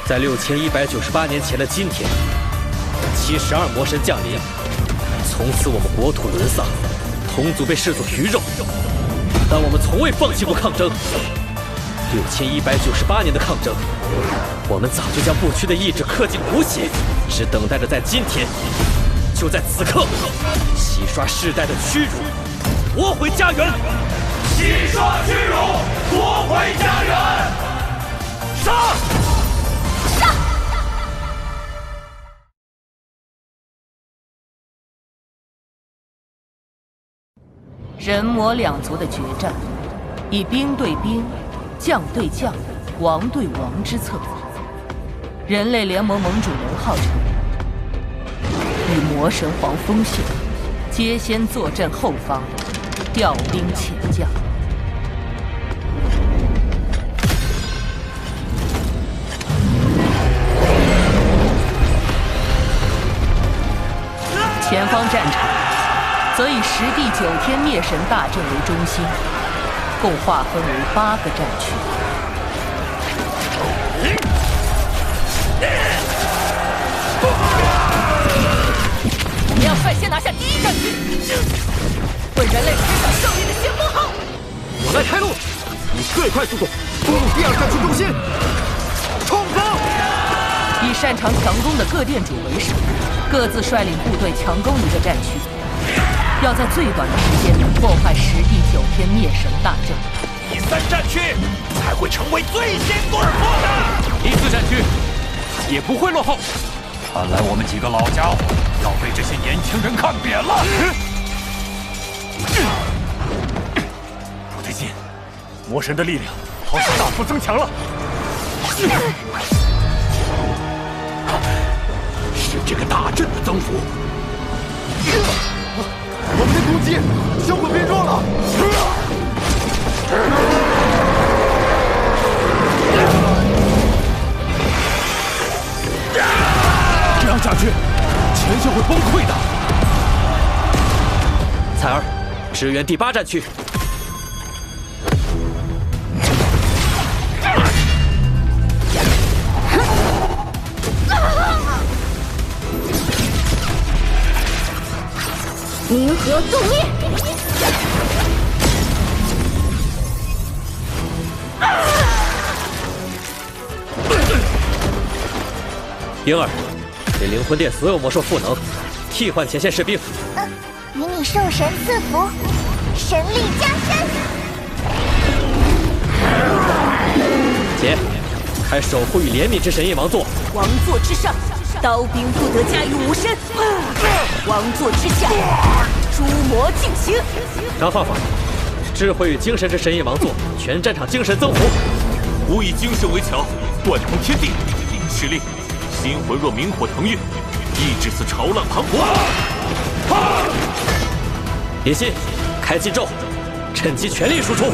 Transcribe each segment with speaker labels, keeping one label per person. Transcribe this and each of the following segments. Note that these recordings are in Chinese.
Speaker 1: 在6198年前的今天，72魔神降临，从此我们国土沦丧，同族被视作鱼肉。但我们从未放弃过抗争。6198年的抗争，我们早就将不屈的意志刻进骨血，只等待着在今天，就在此刻，洗刷世代的屈辱，夺回家园。
Speaker 2: 洗刷屈辱，夺回家园。杀！
Speaker 3: 杀！人魔两族的决战，以兵对兵、将对将、王对王之策。人类联盟盟主龙浩辰与魔神皇风秀皆先坐镇后方，调兵遣将。前方战场则以实地9天灭神大阵为中心，共划分为8个战区。我们要率先拿下第1战区，为人类吹响胜利的先锋号。
Speaker 4: 我来开路，以最快速度攻入第2战区中心，冲锋！
Speaker 3: 以擅长强攻的各店主为首，各自率领部队强攻1个战区，要在最短的时间破坏实地9天灭神大阵。
Speaker 2: 第3战区才会成为最先攻破的。
Speaker 4: 第4战区也不会落后。
Speaker 2: 看来我们几个老家伙要被这些年轻人看扁了。不对劲，魔神的力量好像大幅增强了。是这个大阵的增幅。
Speaker 4: 我们的攻击效果变弱了。
Speaker 2: 这样下去，前线会崩溃的。
Speaker 1: 彩儿，支援第8战区。
Speaker 3: 银河纵灭！
Speaker 1: 婴儿，给灵魂殿所有魔兽赋能，替换前线士兵。
Speaker 5: 与你兽神赐福，神力加身。
Speaker 1: 姐，开守护与怜悯之神印王座。
Speaker 3: 王座之上，刀兵不得加于无身；王座之下，诸魔尽行。
Speaker 1: 张放放，智慧与精神之神印王座，全战场精神增幅。
Speaker 2: 吾以精神为桥，贯通天地，引势力。心魂若明火腾跃，意志似潮浪磅礴。
Speaker 1: 林心，开禁咒，趁机全力输出。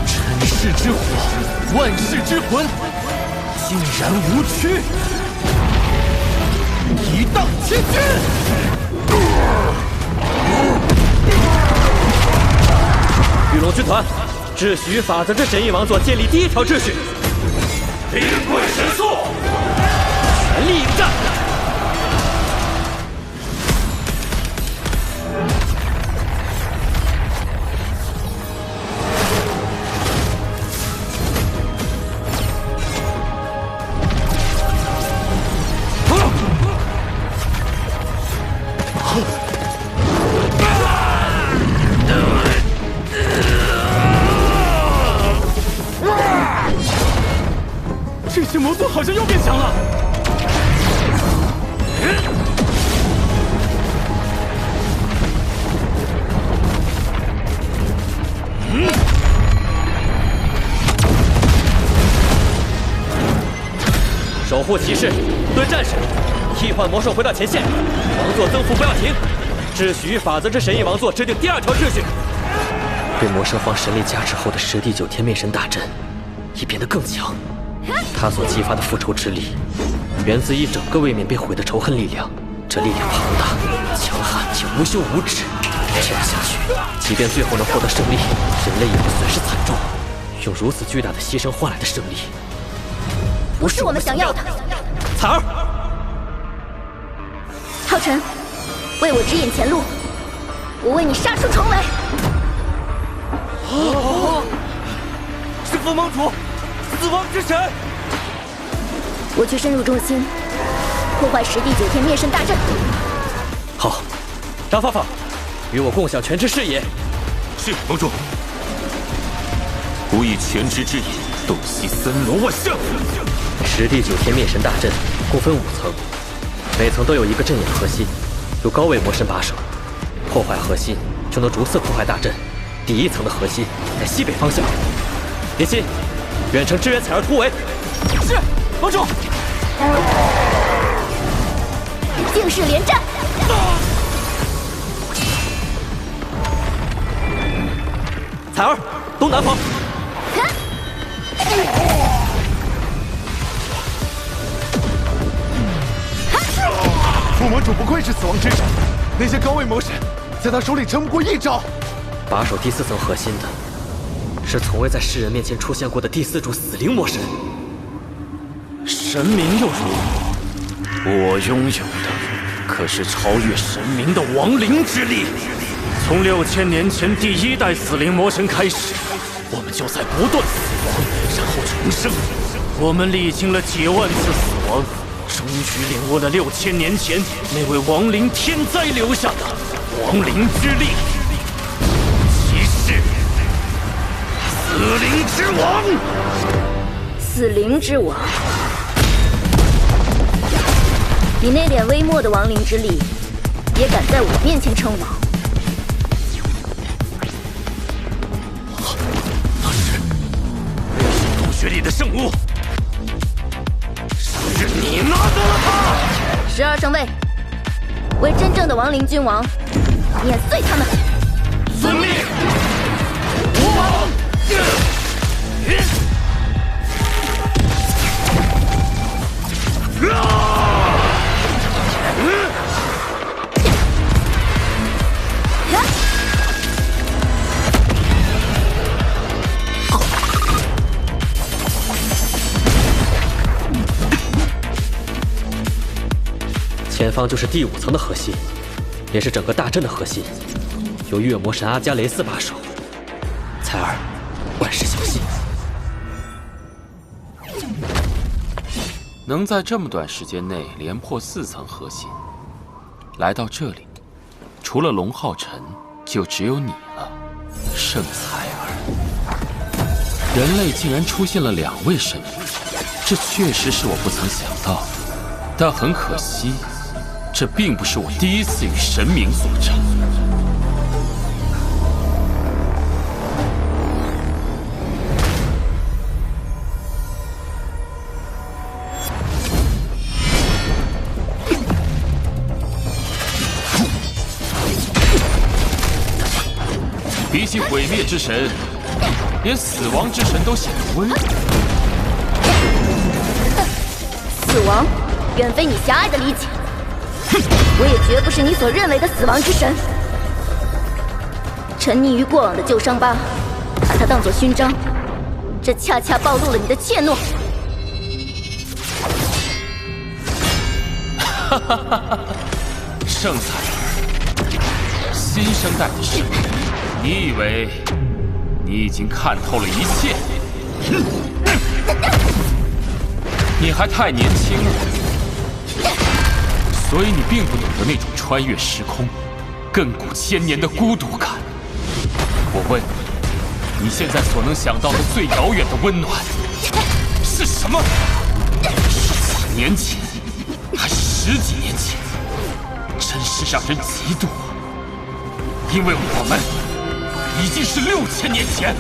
Speaker 2: 尘世之火，万世之魂，竟然无躯，一荡千军。
Speaker 1: 御龙军团，秩序与法则之神印王座建立第1条秩序。
Speaker 2: 兵贵神速，
Speaker 1: 全力应战。
Speaker 2: 这些魔族好像又变强了。
Speaker 1: 守护骑士，对战士，替换魔兽回到前线。王座增幅不要停。秩序与法则之神印王座制定第2条秩序。被魔神皇神力加持后的实地9天灭神大阵，已变得更强。他所激发的复仇之力，源自一整个未免被毁的仇恨力量。这力量庞大、强悍且无休无止。这样下去，即便最后能获得胜利，人类也会损失惨重。用如此巨大的牺牲换来的胜利，
Speaker 5: 不是我们想要的。
Speaker 1: 彩儿，
Speaker 5: 浩辰，为我指引前路，我为你杀出重围。
Speaker 1: 是风盟主，死亡之神。
Speaker 5: 我去深入中心，破坏10地9天灭神大阵。
Speaker 1: 好，张芳芳，与我共享全知视野。
Speaker 2: 是盟主。吾以全知之眼洞悉森罗万象。
Speaker 1: 10地9天灭神大阵共分5层，每层都有一个阵眼核心，由高位魔神把守。破坏核心就能逐次破坏大阵。第1层的核心在西北方向。林心，远程支援彩儿突围。是，盟主。
Speaker 5: 净世连战。
Speaker 1: 彩儿，东南方。
Speaker 4: 副魔主不愧是死亡之神，那些高位魔神在他手里撑不过1招。
Speaker 1: 把守第4层核心的，是从未在世人面前出现过的第4主死灵魔神。
Speaker 6: 神明又如何？我拥有的可是超越神明的亡灵之力。从6000年前第1代死灵魔神开始，我们就在不断死亡，然后重生。我们历经了几万次死亡，终于领悟了6000年前那位亡灵天灾留下的亡灵之力。其是死灵之王。
Speaker 5: 死灵之王，你那点微末的亡灵之力，也敢在我面前称王？
Speaker 6: 那是洞穴里的圣物，是你拿走了它。
Speaker 5: 12圣卫，为真正的亡灵君王碾碎他们！
Speaker 6: 遵命。吾王。
Speaker 1: 前方就是第5层的核心，也是整个大阵的核心，由月魔神阿加雷斯把守。彩儿，万事小心。
Speaker 7: 能在这么短时间内连破4层核心，来到这里，除了龙浩辰，就只有你了，圣彩儿。人类竟然出现了2位神明，这确实是我不曾想到的。但很可惜，这并不是我第一次与神明作战。比起毁灭之神，连死亡之神都显得温柔。
Speaker 5: 死亡远非你狭隘的理解，我也绝不是你所认为的死亡之神。沉溺于过往的旧伤疤，把它当作勋章，这恰恰暴露了你的怯懦。
Speaker 7: 哈哈哈哈！圣彩儿，新生代的神明。你以为你已经看透了一切？你还太年轻了，所以你并不懂得那种穿越时空、亘古千年的孤独感。我问你，你现在所能想到的最遥远的温暖是什么？是几年前，还是10几年前？真是让人嫉妒啊！因为我们已经是6000年前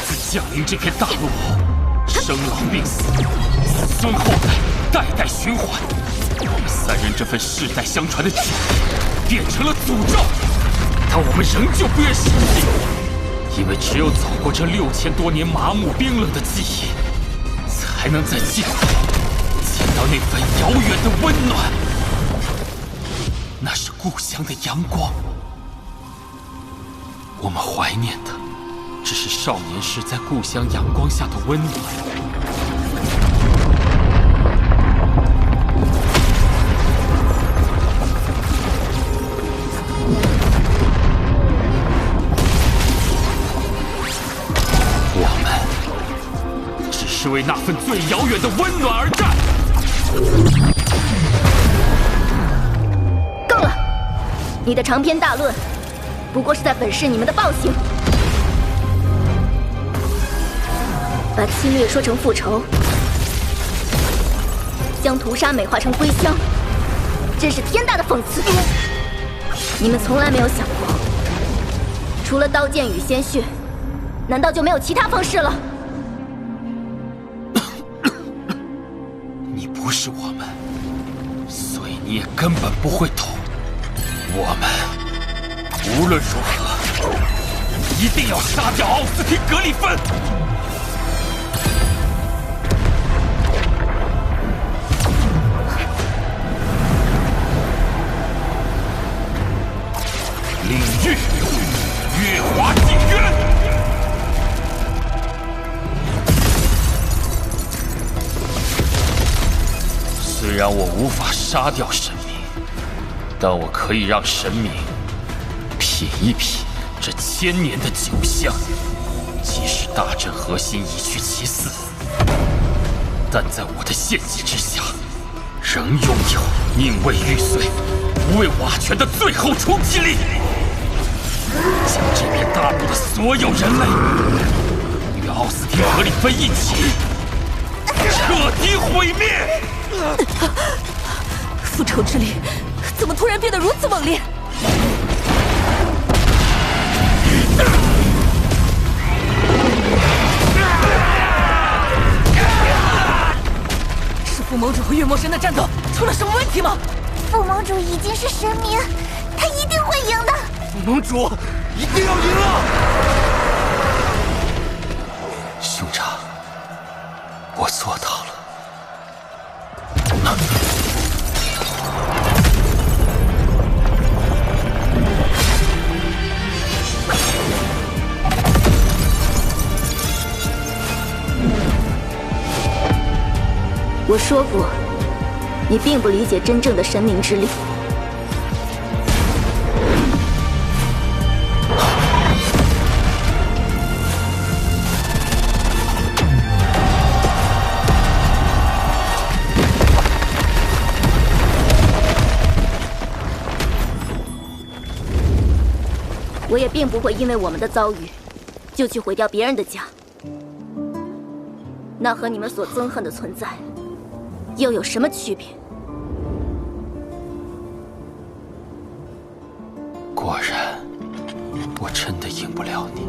Speaker 7: 自降临这片大陆后，生老病死，子孙后代，代代循环。我们3人这份世代相传的记忆变成了诅咒，但我们仍旧不愿舍弃，因为只有走过这6000多年麻木冰冷的记忆，才能在尽头见到那份遥远的温暖。那是故乡的阳光。我们怀念的，只是少年时在故乡阳光下的温暖。为那份最遥远的温暖而战。
Speaker 5: 够了！你的长篇大论，不过是在粉饰你们的暴行。把侵略说成复仇，将屠杀美化成归乡，真是天大的讽刺！你们从来没有想过，除了刀剑与鲜血，难道就没有其他方式了？
Speaker 7: 你不是我们，所以你也根本不会懂。我们无论如何，一定要杀掉奥斯汀·格里芬。领域，月华禁渊。虽然我无法杀掉神明，但我可以让神明品一品这1000年的酒香。即使大阵核心已去其四，但在我的献祭之下，仍拥有宁为玉碎，不为瓦全的最后冲击力。将这片大陆的所有人类与奥斯汀·格里芬一起彻底毁灭。
Speaker 3: 复仇之力怎么突然变得如此猛烈？是副盟主和月魔神的战斗出了什么问题吗？
Speaker 5: 副盟主已经是神明，他一定会赢的。
Speaker 4: 副盟主一定要赢了！
Speaker 7: 兄长，我做到了。
Speaker 5: 我说过，你并不理解真正的神明之力。我也并不会因为我们的遭遇，就去毁掉别人的家。那和你们所憎恨的存在，又有什么区别？
Speaker 7: 果然，我真的赢不了你。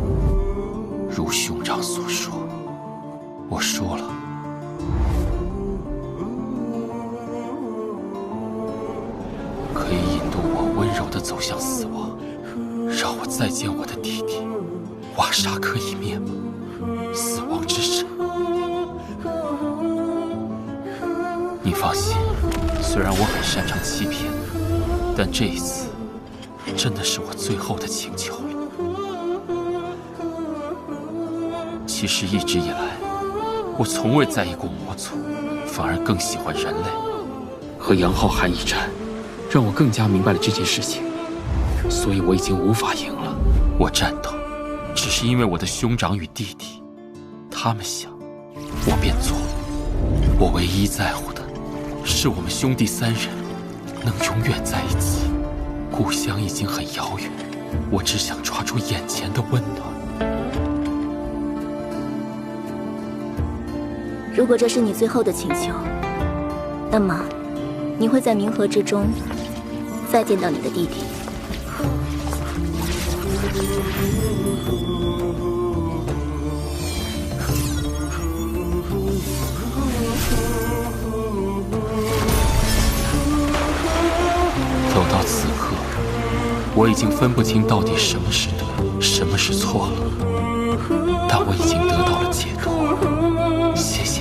Speaker 7: 如兄长所说，我输了。可以引渡我温柔地走向死亡，让我再见我的弟弟，瓦沙克一面吗？死亡之神。你放心，虽然我很擅长欺骗，但这一次真的是我最后的请求了。其实一直以来，我从未在意过魔族，反而更喜欢人类。和杨浩瀚一战，让我更加明白了这件事情，所以我已经无法赢了。我战斗，只是因为我的兄长与弟弟，他们想，我便做。我唯一在乎的是我们兄弟3人能永远在一起。故乡已经很遥远，我只想抓住眼前的温暖。
Speaker 5: 如果这是你最后的请求，那么你会在冥河之中再见到你的弟弟。
Speaker 7: 走到此刻，我已经分不清到底什么是对，什么是错了。但我已经得到了解脱，谢谢。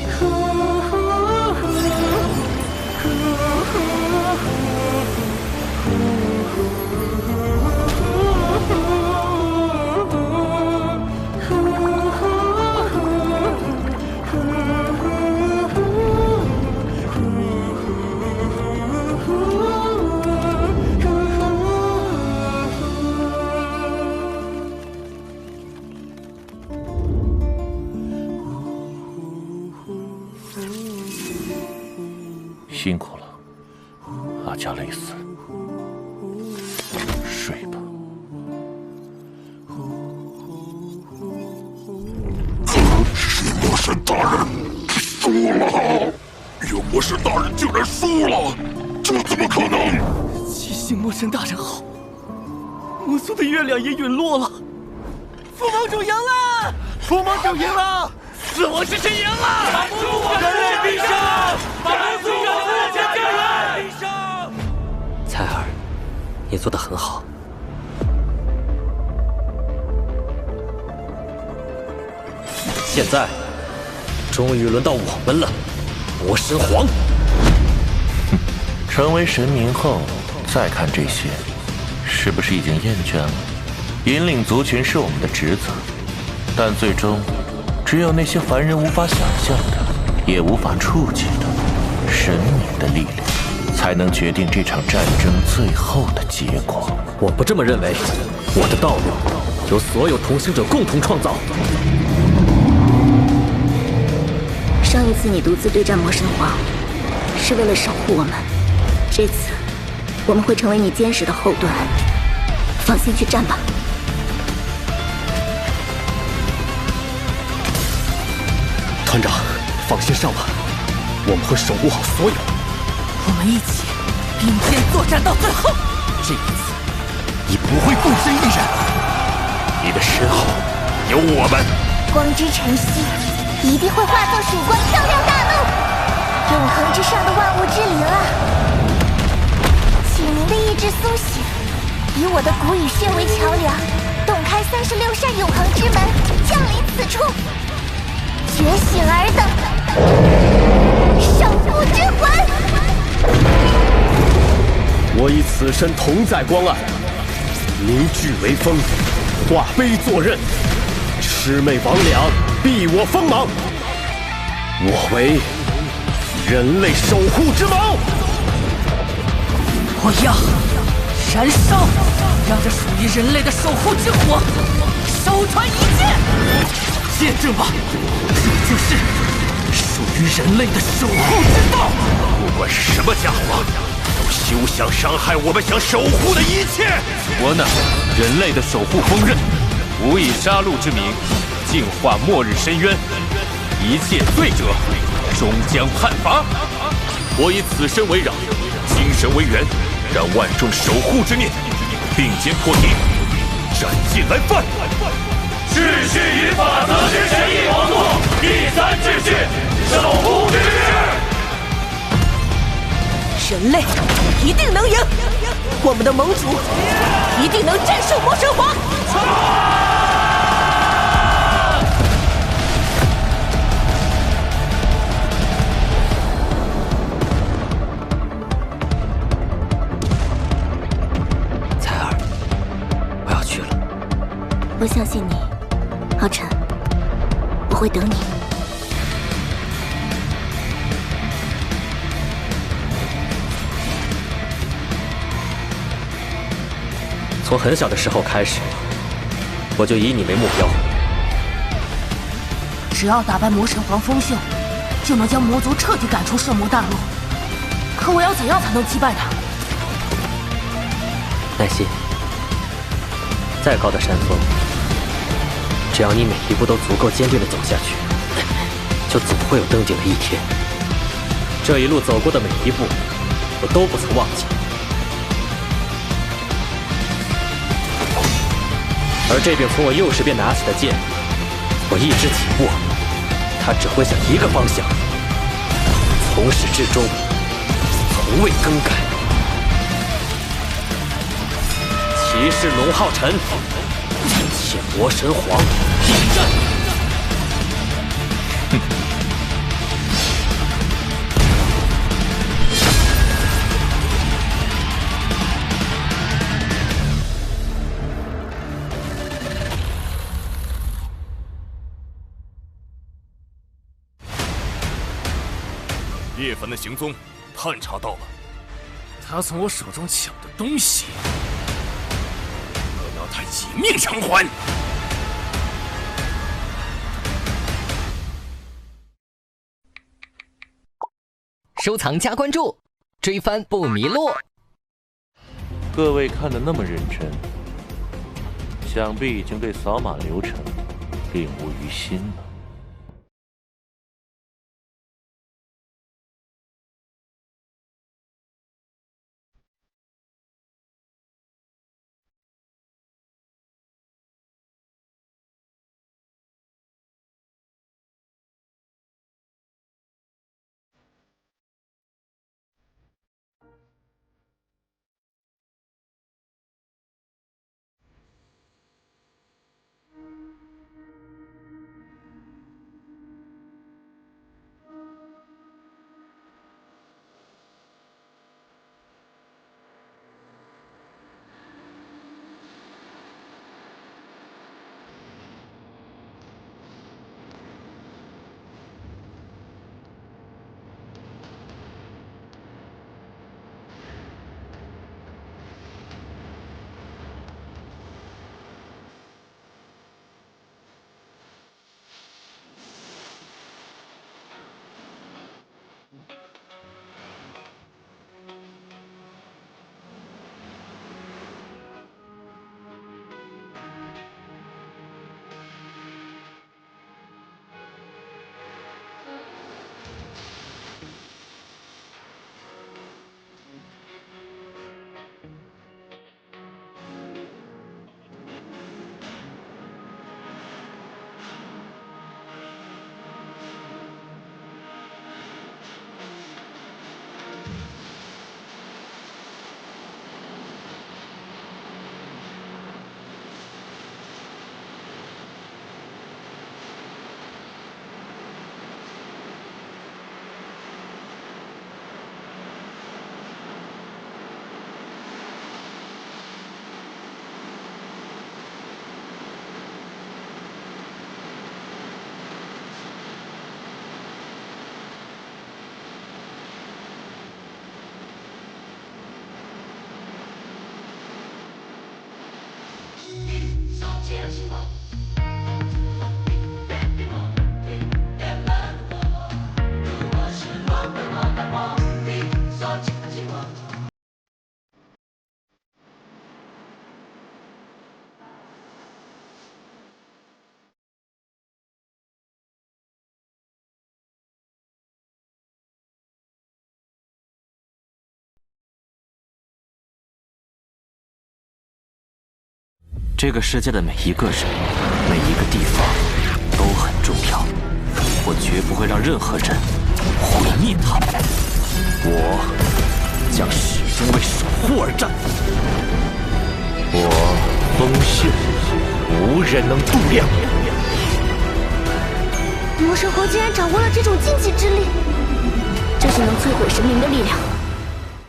Speaker 8: 辛苦了，阿加雷斯，睡吧。
Speaker 9: 是魔神大人输了，有魔神大人竟然输了，这怎么可能？
Speaker 1: 七星魔神大人好，魔族的月亮也陨落了，副盟主赢了，
Speaker 4: 副盟主赢了，
Speaker 1: 死亡之神赢了，人类必胜，把魔族赶出家园！采儿，你做得很好。现在，终于轮到我们了，魔神皇。
Speaker 8: 成为神明后，再看这些，是不是已经厌倦了？引领族群是我们的职责，但最终，只有那些凡人无法想象的，也无法触及的神明的力量，才能决定这场战争最后的结果。
Speaker 1: 我不这么认为，我的道路由所有同行者共同创造。
Speaker 5: 上一次你独自对战魔神皇，是为了守护我们。这次，我们会成为你坚实的后盾。放心去战吧。
Speaker 1: 团长，放心上吧，我们会守护好所有。
Speaker 3: 我们一起并肩作战到最后。
Speaker 1: 这一次，你不会孤身一人，你的身后有我们。
Speaker 5: 光之晨曦一定会化作曙光，照亮大路。永恒之上的万物之灵啊，请您的意志苏醒，以我的骨与血为桥梁，洞开36扇永恒之门，降临此处。觉醒尔等，守护之魂。
Speaker 1: 我以此身同在光暗，凝聚为风，化悲作刃，魑魅魍魉避我锋芒。我为人类守护之盟。
Speaker 3: 我要燃烧，让这属于人类的守护之火烧穿一切。见证吧，这就是属于人类的守护之道。
Speaker 1: 不管是什么家伙，都休想伤害我们想守护的一切。
Speaker 7: 我乃人类的守护锋刃，吾以杀戮之名，净化末日深渊，一切罪者终将判罚。
Speaker 2: 我以此身为壤，精神为源，燃万众守护之念，并肩破敌，斩尽来犯。
Speaker 6: 秩序与法则之神翼王座，第3秩序，守护之日。
Speaker 3: 人类一定能赢，我们的盟主一定能战胜魔神皇。
Speaker 1: 采儿，我要去了。
Speaker 5: 我相信你，浩辰，我会等你。
Speaker 1: 从很小的时候开始，我就以你为目标。
Speaker 3: 只要打败魔神皇风秀，就能将魔族彻底赶出圣魔大陆。可我要怎样才能击败他？
Speaker 1: 耐心，再高的山峰，只要你每一步都足够坚定地走下去，就总会有登顶的一天。这一路走过的每一步，我都不曾忘记。而这柄从我右手边拿起的剑，我一直紧握，它只会向一个方向，从始至终，从未更改。骑士龙浩辰，请魔神皇应战！哼！
Speaker 2: 叶凡的行踪探查到了，
Speaker 6: 他从我手中抢的东西，我要他以命偿还。
Speaker 10: 收藏加关注，追番不迷路。
Speaker 8: 各位看得那么认真，想必已经对扫码流程领悟于心了。
Speaker 6: 这个世界的每一个人，每一个地方都很重要，我绝不会让任何人毁灭它们。我将始终为守护而战。
Speaker 8: 我风信，无人能度量。
Speaker 5: 魔神侯竟然掌握了这种禁忌之力，这是能摧毁神明的力量。